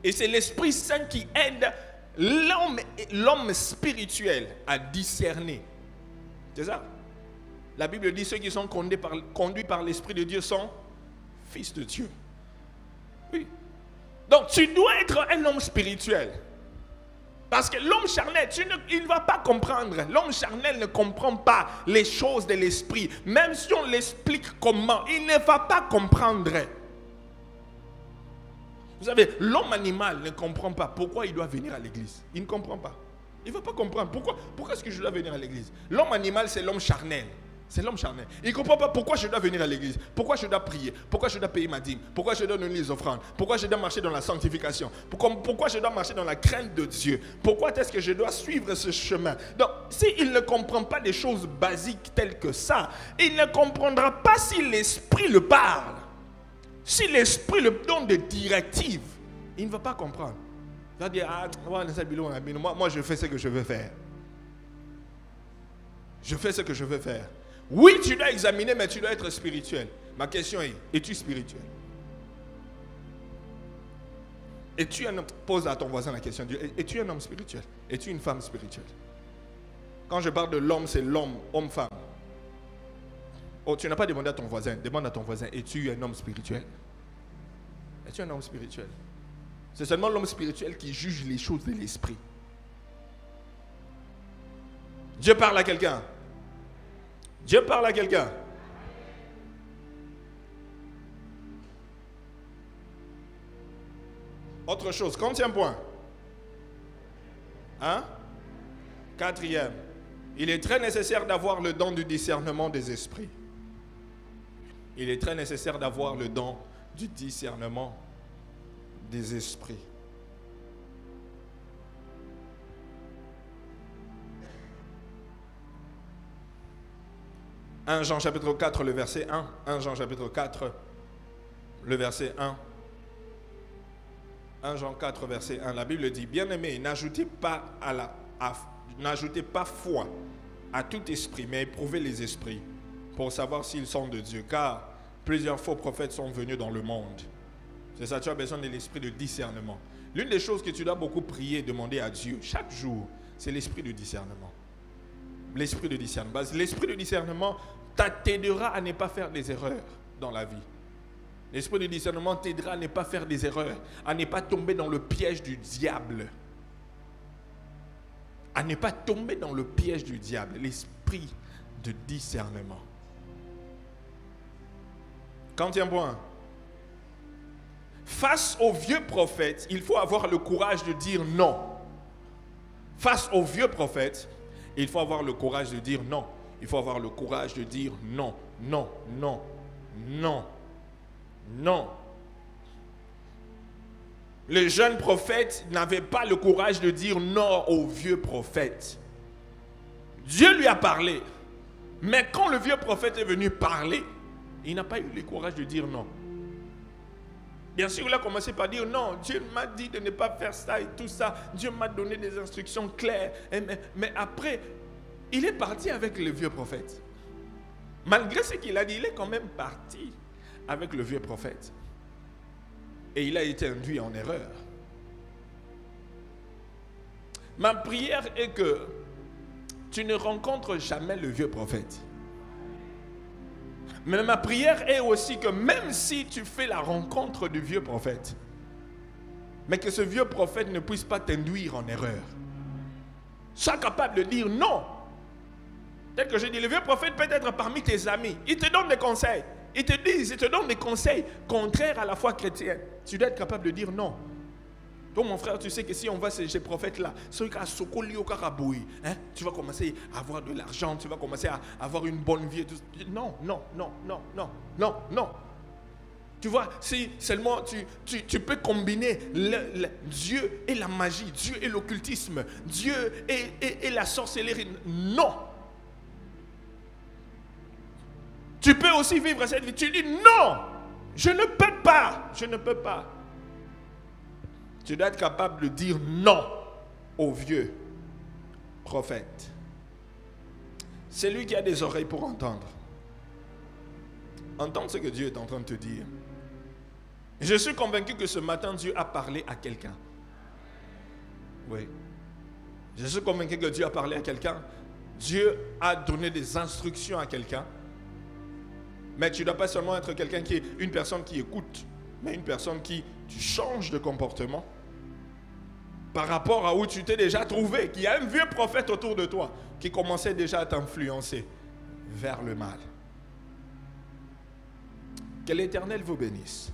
Et c'est l'Esprit Saint qui aide l'homme spirituel à discerner. C'est ça. La Bible dit ceux qui sont conduits par l'Esprit de Dieu sont fils de Dieu. Oui. Donc tu dois être un homme spirituel. Parce que l'homme charnel, il ne va pas comprendre. L'homme charnel ne comprend pas les choses de l'esprit. Même si on l'explique comment, il ne va pas comprendre. Vous savez, l'homme animal ne comprend pas pourquoi il doit venir à l'église. Il ne comprend pas. Il ne va pas comprendre. Pourquoi est-ce que je dois venir à l'église? L'homme animal, c'est l'homme charnel. C'est l'homme charnel. Il ne comprend pas pourquoi je dois venir à l'église, pourquoi je dois prier, pourquoi je dois payer ma dîme, pourquoi je dois donner les offrandes, pourquoi je dois marcher dans la sanctification, pourquoi je dois marcher dans la crainte de Dieu, pourquoi est-ce que je dois suivre ce chemin. Donc, s'il ne comprend pas des choses basiques telles que ça, il ne comprendra pas si l'Esprit le parle. Si l'Esprit le donne des directives, il ne va pas comprendre. Il va dire, moi je fais ce que je veux faire. Je fais ce que je veux faire. Oui, tu dois examiner, mais tu dois être spirituel. Ma question est, es-tu spirituel? Pose à ton voisin la question, es-tu un homme spirituel? Es-tu une femme spirituelle? Quand je parle de l'homme, c'est l'homme, homme-femme. Oh, tu n'as pas demandé à ton voisin, demande à ton voisin, es-tu un homme spirituel? Es-tu un homme spirituel? C'est seulement l'homme spirituel qui juge les choses de l'esprit. Dieu parle à quelqu'un. Dieu parle à quelqu'un. Autre chose, combien de points? Hein? 4e. Il est très nécessaire d'avoir le don du discernement des esprits. Il est très nécessaire d'avoir le don du discernement des esprits. 1 Jean chapitre 4, le verset 1. 1 Jean chapitre 4, le verset 1. 1 Jean 4, verset 1. La Bible dit, bien-aimés, n'ajoutez pas foi à tout esprit, mais éprouvez les esprits pour savoir s'ils sont de Dieu. Car plusieurs faux prophètes sont venus dans le monde. C'est ça, tu as besoin de l'esprit de discernement. L'une des choses que tu dois beaucoup prier et demander à Dieu chaque jour, c'est l'esprit de discernement. L'esprit de discernement. L'esprit de discernement t'aidera à ne pas faire des erreurs dans la vie. L'esprit de discernement t'aidera à ne pas faire des erreurs, à ne pas tomber dans le piège du diable. À ne pas tomber dans le piège du diable. L'esprit de discernement. Quatrième point. Face aux vieux prophètes, il faut avoir le courage de dire non. Face aux vieux prophètes, il faut avoir le courage de dire non. Il faut avoir le courage de dire non, non, non, non, non. Les jeunes prophètes n'avaient pas le courage de dire non aux vieux prophètes. Dieu lui a parlé. Mais quand le vieux prophète est venu parler, il n'a pas eu le courage de dire non. Bien sûr, il a commencé par dire non, Dieu m'a dit de ne pas faire ça et tout ça. Dieu m'a donné des instructions claires. Mais après, il est parti avec le vieux prophète. Malgré ce qu'il a dit, il est quand même parti avec le vieux prophète. Et il a été induit en erreur. Ma prière est que tu ne rencontres jamais le vieux prophète. Mais ma prière est aussi que même si tu fais la rencontre du vieux prophète, mais que ce vieux prophète ne puisse pas t'induire en erreur. Sois capable de dire non. Tel que je dis, le vieux prophète peut être parmi tes amis. Il te donne des conseils. Il te donne des conseils contraires à la foi chrétienne. Tu dois être capable de dire non. Toi, mon frère, tu sais que si on va chez ces prophètes-là, tu vas commencer à avoir de l'argent, tu vas commencer à avoir une bonne vie. Non, non, non, non, non, non, non. Tu vois, si seulement tu peux combiner Dieu et la magie, Dieu et l'occultisme, Dieu et la sorcellerie. Non. Tu peux aussi vivre cette vie. Tu dis non, je ne peux pas, je ne peux pas. Tu dois être capable de dire non au vieux prophète. C'est lui qui a des oreilles pour entendre. Entendre ce que Dieu est en train de te dire. Je suis convaincu que ce matin, Dieu a parlé à quelqu'un. Oui. Je suis convaincu que Dieu a parlé à quelqu'un. Dieu a donné des instructions à quelqu'un. Mais tu ne dois pas seulement être quelqu'un qui est une personne qui écoute, mais une personne qui tu changes de comportement par rapport à où tu t'es déjà trouvé, qu'il y a un vieux prophète autour de toi qui commençait déjà à t'influencer vers le mal. Que l'Éternel vous bénisse.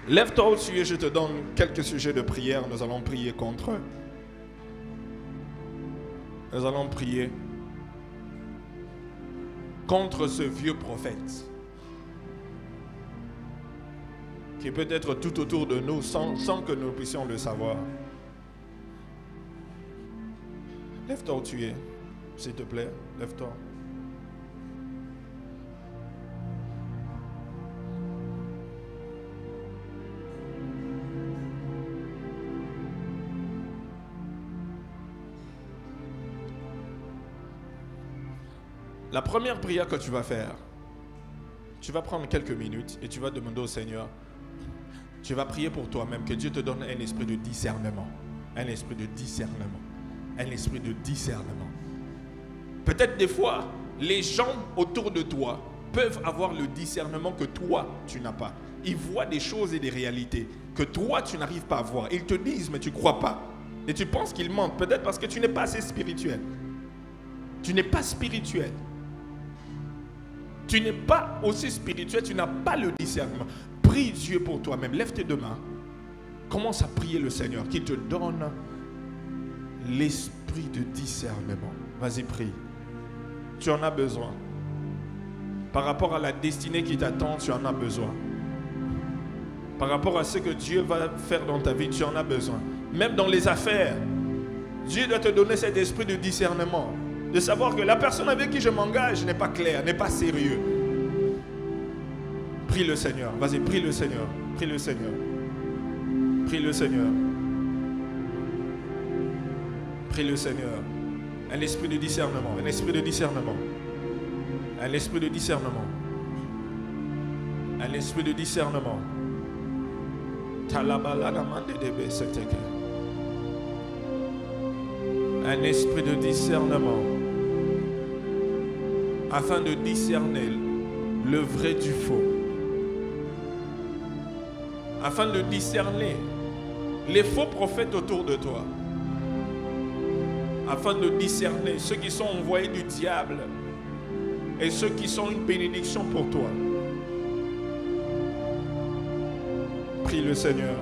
Lève-toi au-dessus et je te donne quelques sujets de prière. Nous allons prier contre eux. Nous allons prier contre ce vieux prophète qui peut être tout autour de nous sans que nous puissions le savoir. Lève-toi où tu es, s'il te plaît, lève-toi. La première prière que tu vas faire, tu vas prendre quelques minutes et tu vas demander au Seigneur, tu vas prier pour toi-même, que Dieu te donne un esprit de discernement. Un esprit de discernement. Un esprit de discernement. Peut-être des fois, les gens autour de toi peuvent avoir le discernement que toi, tu n'as pas. Ils voient des choses et des réalités que toi, tu n'arrives pas à voir. Ils te disent, mais tu ne crois pas. Et tu penses qu'ils mentent, peut-être parce que tu n'es pas assez spirituel. Tu n'es pas spirituel. Tu n'es pas aussi spirituel, tu n'as pas le discernement. Prie Dieu pour toi-même. Lève tes deux mains. Commence à prier le Seigneur qui te donne l'esprit de discernement. Vas-y, prie. Tu en as besoin. Par rapport à la destinée qui t'attend, tu en as besoin. Par rapport à ce que Dieu va faire dans ta vie, tu en as besoin. Même dans les affaires, Dieu doit te donner cet esprit de discernement. De savoir que la personne avec qui je m'engage n'est pas claire, n'est pas sérieux. Prie le Seigneur. Vas-y, prie le Seigneur. Prie le Seigneur. Prie le Seigneur. Prie le Seigneur. Un esprit de discernement. Un esprit de discernement. Un esprit de discernement. Un esprit de discernement. un esprit de discernement afin de discerner le vrai du faux, afin de discerner les faux prophètes autour de toi, afin de discerner ceux qui sont envoyés du diable et ceux qui sont une bénédiction pour toi. Prie le Seigneur.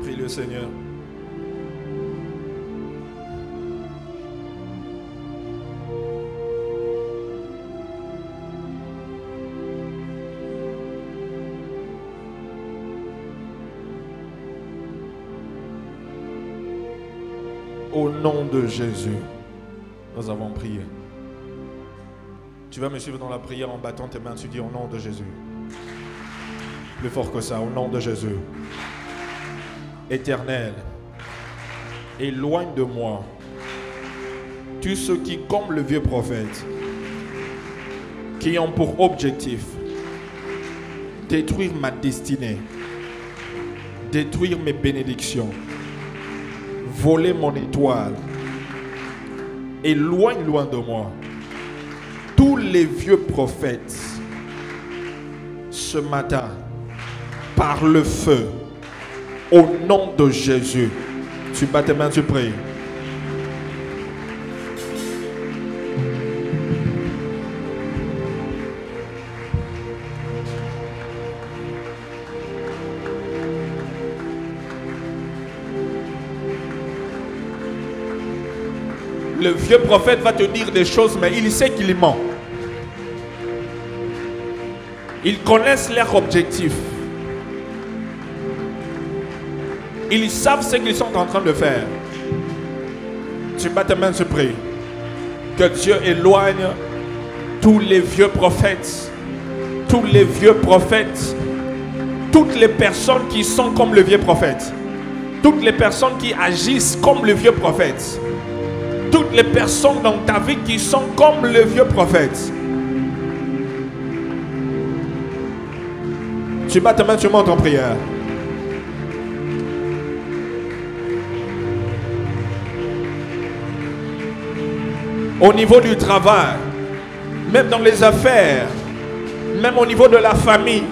Prie le Seigneur. Au nom de Jésus, nous avons prié. Tu vas me suivre dans la prière en battant tes mains. Tu dis au nom de Jésus. Plus fort que ça, au nom de Jésus. Éternel, éloigne de moi tous ceux qui, comme le vieux prophète, qui ont pour objectif détruire ma destinée, détruire mes bénédictions, voler mon étoile. Éloigne loin de moi tous les vieux prophètes ce matin par le feu au nom de Jésus. Tu bats tes mains, tu pries. Le vieux prophète va te dire des choses, mais il sait qu'il ment. Ils connaissent leur objectif. Ils savent ce qu'ils sont en train de faire. Tu bats tes mains, tu pries. Que Dieu éloigne tous les vieux prophètes, tous les vieux prophètes, toutes les personnes qui sont comme le vieux prophète, toutes les personnes qui agissent comme le vieux prophète, toutes les personnes dans ta vie qui sont comme le vieux prophète. Tu bats ta main, tu montes en prière. Au niveau du travail, même dans les affaires, même au niveau de la famille,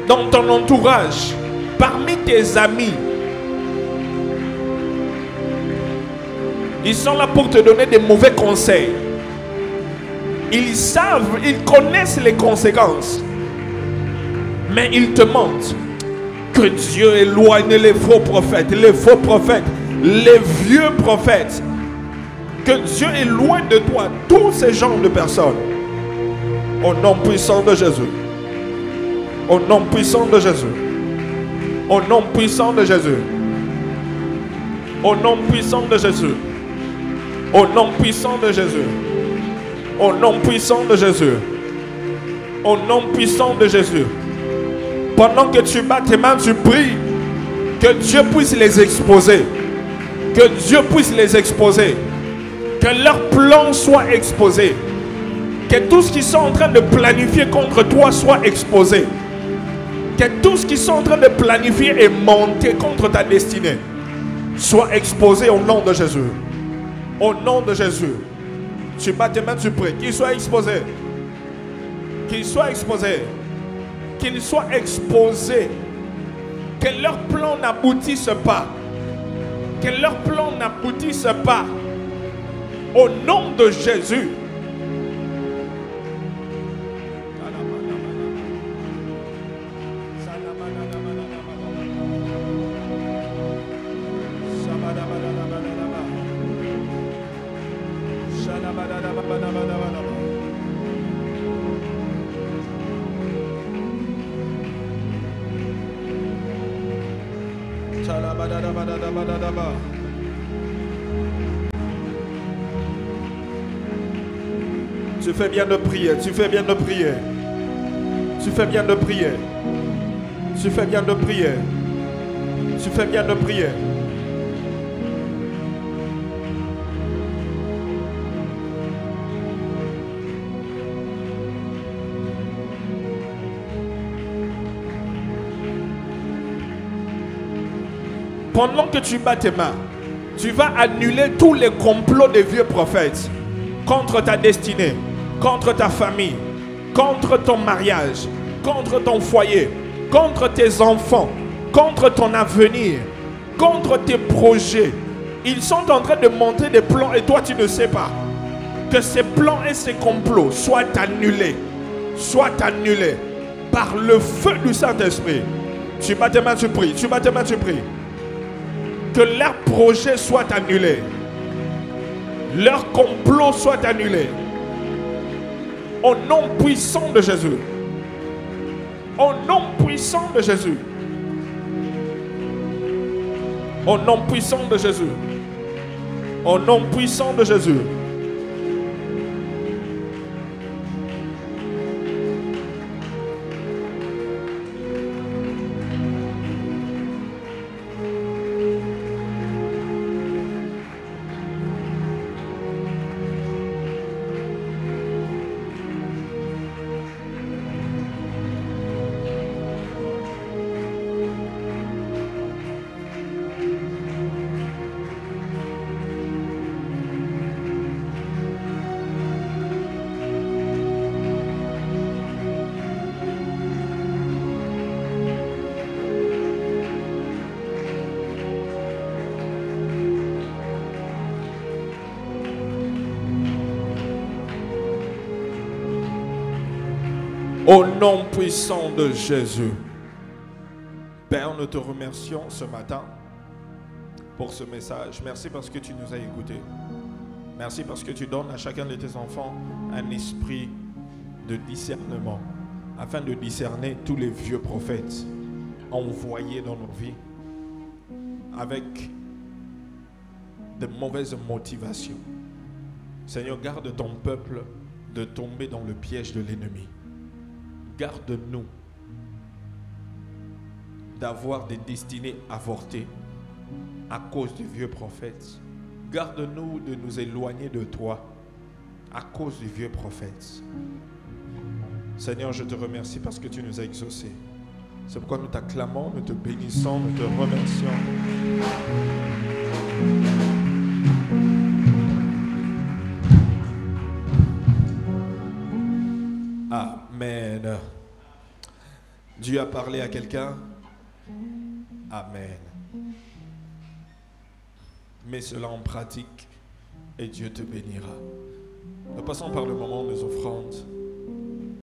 dans ton entourage, parmi tes amis, ils sont là pour te donner des mauvais conseils. Ils savent, ils connaissent les conséquences. Mais ils te mentent. Que Dieu éloigne les faux prophètes, les vieux prophètes. Que Dieu éloigne de toi tous ces genres de personnes. Au nom puissant de Jésus. Au nom puissant de Jésus. Au nom puissant de Jésus. Au nom puissant de Jésus. Au nom puissant de Jésus. Au nom puissant de Jésus. Au nom puissant de Jésus. Pendant que tu bats tes mains, tu pries. Que Dieu puisse les exposer. Que Dieu puisse les exposer. Que leur plan soit exposé. Que tout ce qu'ils sont en train de planifier contre toi soit exposé. Que tout ce qu'ils sont en train de planifier et monter contre ta destinée soit exposé au nom de Jésus. Au nom de Jésus. Tu bats tes mains, tu pries. Qu'il soit exposé. Qu'il soit exposé. Qu'il soit exposé. Que leur plan n'aboutisse pas. Que leur plan n'aboutisse pas. Au nom de Jésus. Tu fais bien de prier, tu fais bien de prier. Tu fais bien de prier. Tu fais bien de prier. Tu fais bien de prier. pendant que tu bats tes mains, tu vas annuler tous les complots des vieux prophètes contre ta destinée, contre ta famille, contre ton mariage, contre ton foyer, contre tes enfants, contre ton avenir, contre tes projets. Ils sont en train de monter des plans et toi tu ne sais pas. Que ces plans et ces complots soient annulés par le feu du Saint-Esprit. Tu bats tes mains, tu pries. Tu bats tes mains, tu pries. Que leurs projets soient annulés. Leurs complots soient annulés. Au nom puissant de Jésus. Au nom puissant de Jésus. Au nom puissant de Jésus. Au nom puissant de Jésus. Au nom puissant de Jésus. Père, nous te remercions ce matin pour ce message. Merci parce que tu nous as écoutés. Merci parce que tu donnes à chacun de tes enfants un esprit de discernement afin de discerner tous les vieux prophètes envoyés dans nos vies avec de mauvaises motivations. Seigneur, garde ton peuple de tomber dans le piège de l'ennemi. Garde-nous d'avoir des destinées avortées à cause des vieux prophètes. Garde-nous de nous éloigner de toi à cause des vieux prophètes. Seigneur, je te remercie parce que tu nous as exaucés. C'est pourquoi nous t'acclamons, nous te bénissons, nous te remercions. Amen. Dieu a parlé à quelqu'un. Amen. Mets cela en pratique et Dieu te bénira. Nous passons par le moment des offrandes.